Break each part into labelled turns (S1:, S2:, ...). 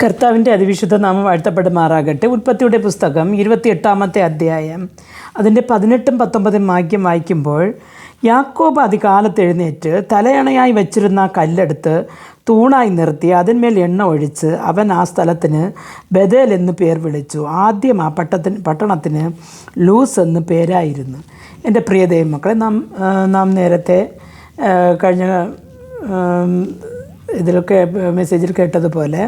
S1: കർത്താവിൻ്റെ അതിവിശുദ്ധ നാമം വാഴ്ത്തപ്പെടുമാറാകട്ടെ. ഉൽപ്പത്തിയുടെ പുസ്തകം 28-ാമത്തെ അധ്യായം അതിൻ്റെ 18-19 വാക്യം വായിക്കുമ്പോൾ, യാക്കോബ് അതികാലത്ത് എഴുന്നേറ്റ് തലയണയായി വച്ചിരുന്ന കല്ലെടുത്ത് തൂണായി നിർത്തി അതിന്മേൽ എണ്ണ ഒഴിച്ച് അവൻ ആ സ്ഥലത്തിന് ബഥേൽ എന്ന് പേർ വിളിച്ചു. ആദ്യം ആ പട്ടണത്തിന് ലൂസ് എന്ന് പേരായിരുന്നു. എൻ്റെ പ്രിയ ദൈവമക്കളെ, നാം നേരത്തെ കഴിഞ്ഞ ഇതിലൊക്കെ മെസ്സേജിൽ കേട്ടതുപോലെ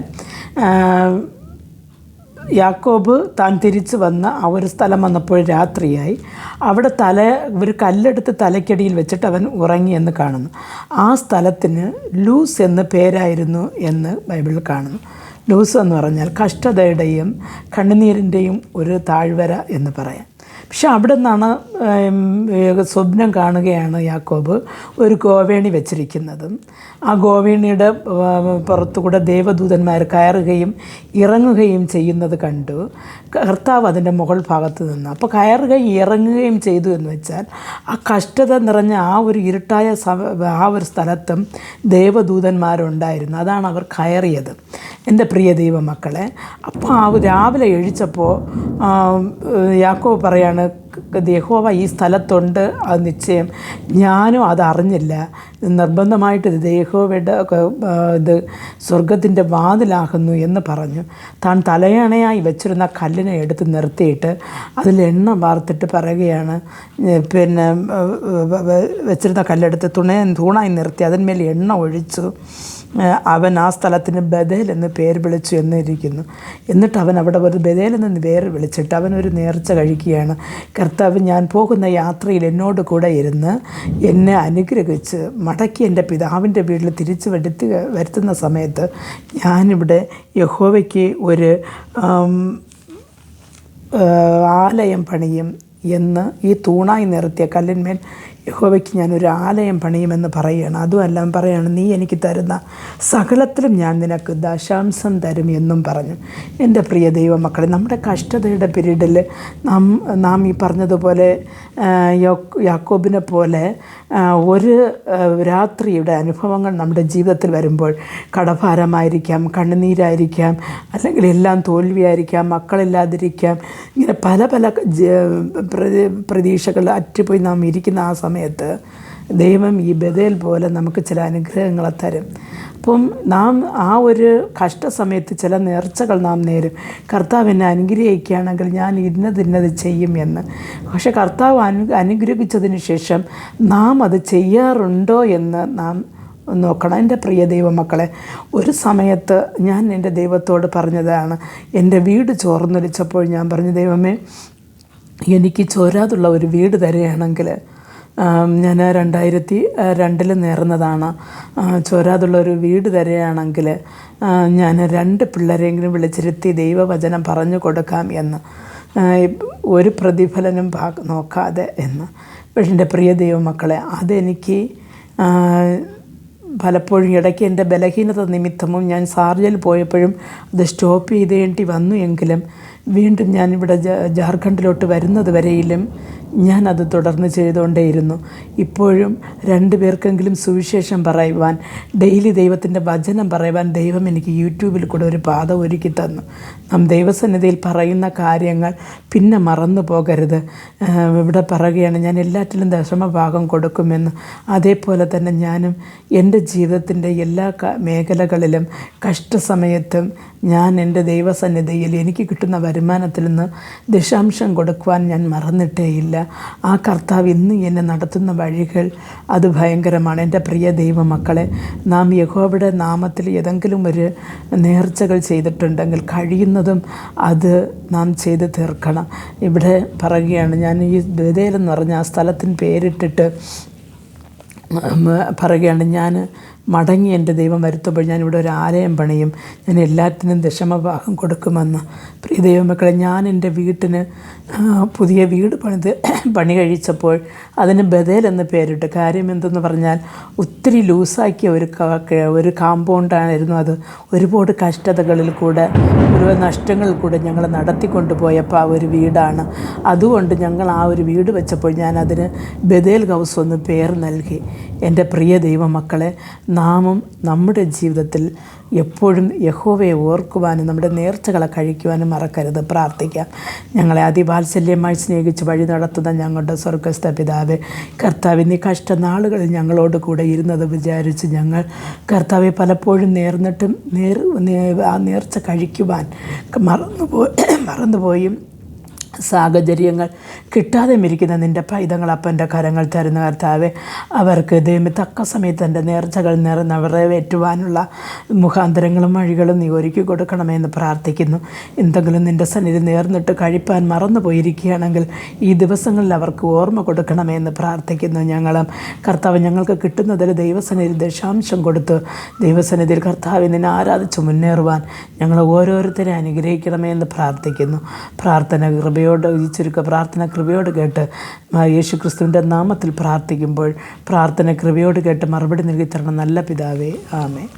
S1: യാക്കോബ് താൻ തിരിച്ചു വന്ന ആ ഒരു സ്ഥലം വന്നപ്പോൾ രാത്രിയായി. അവിടെ ഒരു കല്ലെടുത്ത് തലയ്ക്കടിയിൽ വെച്ചിട്ട് അവൻ ഉറങ്ങിയെന്ന് കാണുന്നു. ആ സ്ഥലത്തിന് ലൂസ് എന്ന് പേരായിരുന്നു എന്ന് ബൈബിളിൽ കാണുന്നു. ലൂസ് എന്ന് പറഞ്ഞാൽ കഷ്ടതയുടെയും കണ്ണുനീരിൻ്റെയും ഒരു താഴ്വര എന്ന് പറയാം. പക്ഷെ അവിടെ നിന്നാണ് സ്വപ്നം കാണുകയാണ് യാക്കോബ് ഒരു ഗോവേണി വെച്ചിരിക്കുന്നതും ആ ഗോവേണിയുടെ പുറത്തുകൂടെ ദേവദൂതന്മാർ കയറുകയും ഇറങ്ങുകയും ചെയ്യുന്നത് കണ്ടു. കർത്താവ് അതിൻ്റെ മുകൾ ഭാഗത്ത് നിന്ന് അപ്പോൾ കയറുകയും ഇറങ്ങുകയും ചെയ്തു എന്ന് വെച്ചാൽ ആ കഷ്ടത നിറഞ്ഞ ആ ഒരു ഇരുട്ടായ ആ ഒരു സ്ഥലത്തും ദേവദൂതന്മാരുണ്ടായിരുന്നു. അതാണ് അവർ കയറിയത്. എൻ്റെ പ്രിയ ദൈവമക്കളെ, അപ്പോൾ രാവിലെ എഴുന്നേറ്റപ്പോൾ യാക്കോബ് പറയാണ്, യഹോവ ഈ സ്ഥലത്തുണ്ട്, അത് നിശ്ചയം. ഞാനും അതറിഞ്ഞില്ല. നിർബന്ധമായിട്ട് ഇത് യഹോവയുടെ ഇത് സ്വർഗത്തിൻ്റെ വാതിലാകുന്നു എന്ന് പറഞ്ഞു. താൻ തലയണയായി വെച്ചിരുന്ന കല്ലിനെ എടുത്ത് നിർത്തിയിട്ട് അതിൽ എണ്ണ വാർത്തിട്ട് പറയുകയാണ്, വെച്ചിരുന്ന കല്ലെടുത്ത് തൂണായി നിർത്തി അതിന്മേൽ എണ്ണ ഒഴിച്ചു അവൻ ആ സ്ഥലത്തിന് ബഥേൽ എന്ന് പേര് വിളിച്ചു എന്നിരിക്കുന്നു. എന്നിട്ട് അവൻ അവിടെ ഒരു ബഥേൽ എന്ന് പേര് വിളിച്ചിട്ട് അവനൊരു നേർച്ച കഴിക്കുകയാണ്. കർത്താവ്, ഞാൻ പോകുന്ന യാത്രയിൽ എന്നോട് കൂടെ ഇരുന്ന് എന്നെ അനുഗ്രഹിച്ച് മടക്കി എൻ്റെ പിതാവിൻ്റെ വീട്ടിൽ തിരിച്ച് വരുത്തുന്ന സമയത്ത് ഞാനിവിടെ യഹോവയ്ക്ക് ഒരു ആലയം പണിയും എന്ന് ഈ തൂണായി നിർത്തിയ കല്ലിന്മേൽ യഹോവയ്ക്ക് ഞാനൊരു ആലയം പണിയുമെന്ന് പറയുകയാണ്. അതുമെല്ലാം പറയുകയാണ്, നീ എനിക്ക് തരുന്ന സകലത്തിലും ഞാൻ നിനക്ക് ദശാംശം തരും എന്നും പറഞ്ഞു. എൻ്റെ പ്രിയ ദൈവമക്കളെ, നമ്മുടെ കഷ്ടതയുടെ പീരീഡിൽ നാം ഈ പറഞ്ഞതുപോലെ യാക്കോബിനെ പോലെ ഒരു രാത്രിയുടെ അനുഭവങ്ങൾ നമ്മുടെ ജീവിതത്തിൽ വരുമ്പോൾ, കടഭാരമായിരിക്കാം, കണ്ണുനീരായിരിക്കാം, അല്ലെങ്കിൽ എല്ലാം തോൽവിയായിരിക്കാം, മക്കളില്ലാതിരിക്കാം, ഇങ്ങനെ പല പല പ്രതീക്ഷകൾ അറ്റുപോയി നാം ഇരിക്കുന്ന ആ സമയത്ത് ദൈവം ഈ ബഥേൽ പോലെ നമുക്ക് ചില അനുഗ്രഹങ്ങളെ തരും. അപ്പം നാം ആ ഒരു കഷ്ടസമയത്ത് ചില നേർച്ചകൾ നാം നേരും. കർത്താവ് എന്നെ അനുഗ്രഹിക്കുകയാണെങ്കിൽ ഞാൻ ഇന്നത് ചെയ്യും എന്ന്. പക്ഷെ കർത്താവ് അനുഗ്രഹിച്ചതിന് ശേഷം നാം അത് ചെയ്യാറുണ്ടോ എന്ന് നാം നോക്കണം. എൻ്റെ പ്രിയ ദൈവമക്കളെ, ഒരു സമയത്ത് ഞാൻ എൻ്റെ ദൈവത്തോട് പറഞ്ഞതാണ്, എൻ്റെ വീട് ചോർന്നൊലിച്ചപ്പോൾ ഞാൻ പറഞ്ഞു, ദൈവമേ, എനിക്ക് ചോരാതുള്ള ഒരു വീട് തരികയാണെങ്കിൽ, ഞാൻ 2002 നേർന്നതാണ്, ചോരാതുള്ള ഒരു വീട് തരികയാണെങ്കിൽ ഞാൻ 2 പിള്ളേരെങ്കിലും വിളിച്ചിരുത്തി ദൈവവചനം പറഞ്ഞു കൊടുക്കാം എന്ന്, ഒരു പ്രതിഫലനം നോക്കാതെ എന്ന്. പക്ഷേ എൻ്റെ പ്രിയ ദൈവമക്കളെ, അതെനിക്ക് പലപ്പോഴും ഇടയ്ക്ക് എൻ്റെ ബലഹീനത നിമിത്തവും ഞാൻ ഷാർജയിൽ പോയപ്പോഴും അത് സ്റ്റോപ്പ് ചെയ്തേണ്ടി വന്നു. എങ്കിലും വീണ്ടും ഞാനിവിടെ ജാർഖണ്ഡിലോട്ട് വരുന്നത് വരെയിലും ഞാനത് തുടർന്ന് ചെയ്തുകൊണ്ടേയിരുന്നു. ഇപ്പോഴും 2 പേർക്കെങ്കിലും സുവിശേഷം പറയുവാൻ, ഡെയിലി ദൈവത്തിൻ്റെ വചനം പറയുവാൻ ദൈവം എനിക്ക് യൂട്യൂബിൽ കൂടെ ഒരു പാത ഒരുക്കി തന്നു. നാം ദൈവസന്നിധിയിൽ പറയുന്ന കാര്യങ്ങൾ പിന്നെ മറന്നു പോകരുത്. ഇവിടെ പറയുകയാണ്, ഞാൻ എല്ലാറ്റിലും ദശമഭാഗം കൊടുക്കുമെന്ന്. അതേപോലെ തന്നെ ഞാനും എൻ്റെ ജീവിതത്തിൻ്റെ എല്ലാ മേഖലകളിലും കഷ്ടസമയത്തും ഞാൻ എൻ്റെ ദൈവസന്നിധിയിൽ എനിക്ക് കിട്ടുന്ന വരുമാനത്തിൽ നിന്ന് ദശാംശം കൊടുക്കുവാൻ ഞാൻ മറന്നിട്ടേയില്ല. ആ കർത്താവ് ഇന്ന് എന്നെ നടത്തുന്ന വഴികൾ അത് ഭയങ്കരമാണ്. എൻ്റെ പ്രിയ ദൈവമക്കളെ, നാം യഹോവയുടെ നാമത്തിൽ ഏതെങ്കിലും ഒരു നേർച്ചകൾ ചെയ്തിട്ടുണ്ടെങ്കിൽ കഴിയുന്നതും അത് നാം ചെയ്ത് തീർക്കണം. ഇവിടെ പറയുകയാണ്, ഞാൻ ഈ ബഥേൽ എന്ന് പറഞ്ഞ ആ സ്ഥലത്തിന് പേരിട്ടിട്ട് പറയുകയാണ്, ഞാൻ മടങ്ങി എൻ്റെ ദൈവം വരുത്തുമ്പോൾ ഞാനിവിടെ ഒരു ആലയം പണിയും, ഞാൻ എല്ലാത്തിനും ദശമഭാഗം കൊടുക്കുമെന്ന്. പ്രിയ ദൈവമക്കളെ, ഞാൻ എൻ്റെ വീട്ടിന് പുതിയ വീട് പണി കഴിച്ചപ്പോൾ അതിന് ബഥേൽ എന്ന് പേരിട്ട്. കാര്യം എന്തെന്ന് പറഞ്ഞാൽ ഒത്തിരി ലൂസാക്കിയ ഒരു കാമ്പൗണ്ടായിരുന്നു അത്. ഒരുപാട് കഷ്ടതകളിൽ കൂടെ, ഒരു നഷ്ടങ്ങളിൽ കൂടെ ഞങ്ങൾ നടത്തിക്കൊണ്ടുപോയപ്പോൾ ആ ഒരു വീടാണ്. അതുകൊണ്ട് ഞങ്ങൾ ആ ഒരു വീട് വെച്ചപ്പോൾ ഞാൻ അതിന് ബഥേൽ ഹൗസ് എന്ന് പേർ നൽകി. എൻ്റെ പ്രിയ ദൈവമക്കളെ, നാമും നമ്മുടെ ജീവിതത്തിൽ എപ്പോഴും യഹോവയെ ഓർക്കുവാനും നമ്മുടെ നേർച്ചകളെ കഴിക്കുവാനും മറക്കരുത്. പ്രാർത്ഥിക്കാം. ഞങ്ങളെ അതിവാത്സല്യമായി സ്നേഹിച്ച് വഴി നടത്തുന്ന ഞങ്ങളുടെ സ്വർഗ്ഗസ്ഥ പിതാവേ, കർത്താവ് ഇന്നീ കഷ്ടനാളുകളിൽ ഞങ്ങളോട് കൂടെ ഇരുന്നത് വിചാരിച്ച് ഞങ്ങൾ കർത്താവെ പലപ്പോഴും നേർന്നിട്ടും ആ നേർച്ച കഴിക്കുവാൻ മറന്നുപോയും സാഹചര്യങ്ങൾ കിട്ടാതെ ഇരിക്കുന്ന നിൻ്റെ പൈതങ്ങൾ അപ്പൻ്റെ കരങ്ങൾ തരുന്ന കർത്താവെ, അവർക്ക് ദൈവമേ തക്ക സമയത്ത് എൻ്റെ നേർച്ചകൾ നിറവേറ്റുവാനുള്ള മുഖാന്തരങ്ങളും വഴികളും നീ ഒരുക്കി കൊടുക്കണമെന്ന് പ്രാർത്ഥിക്കുന്നു. എന്തെങ്കിലും നിൻ്റെ സന്നിധി നേർന്നിട്ട് കഴിപ്പാൻ മറന്നു പോയിരിക്കുകയാണെങ്കിൽ ഈ ദിവസങ്ങളിൽ അവർക്ക് ഓർമ്മ കൊടുക്കണമെന്ന് പ്രാർത്ഥിക്കുന്നു. കർത്താവ് ഞങ്ങൾക്ക് കിട്ടുന്നതിൽ ദൈവസന്നിധി ദശാംശം കൊടുത്ത് ദൈവസന്നിധിയിൽ കർത്താവ് നിന്നെ ആരാധിച്ച് മുന്നേറുവാൻ ഞങ്ങൾ ഓരോരുത്തരെ അനുഗ്രഹിക്കണമെന്ന് പ്രാർത്ഥിക്കുന്നു. പ്രാർത്ഥന കൃപയോട് കേട്ട് യേശു ക്രിസ്തുവിൻ്റെ നാമത്തിൽ പ്രാർത്ഥിക്കുമ്പോൾ പ്രാർത്ഥന കൃപയോട് കേട്ട് മറുപടി നൽകി തരണം നല്ല പിതാവേ. ആമേൻ.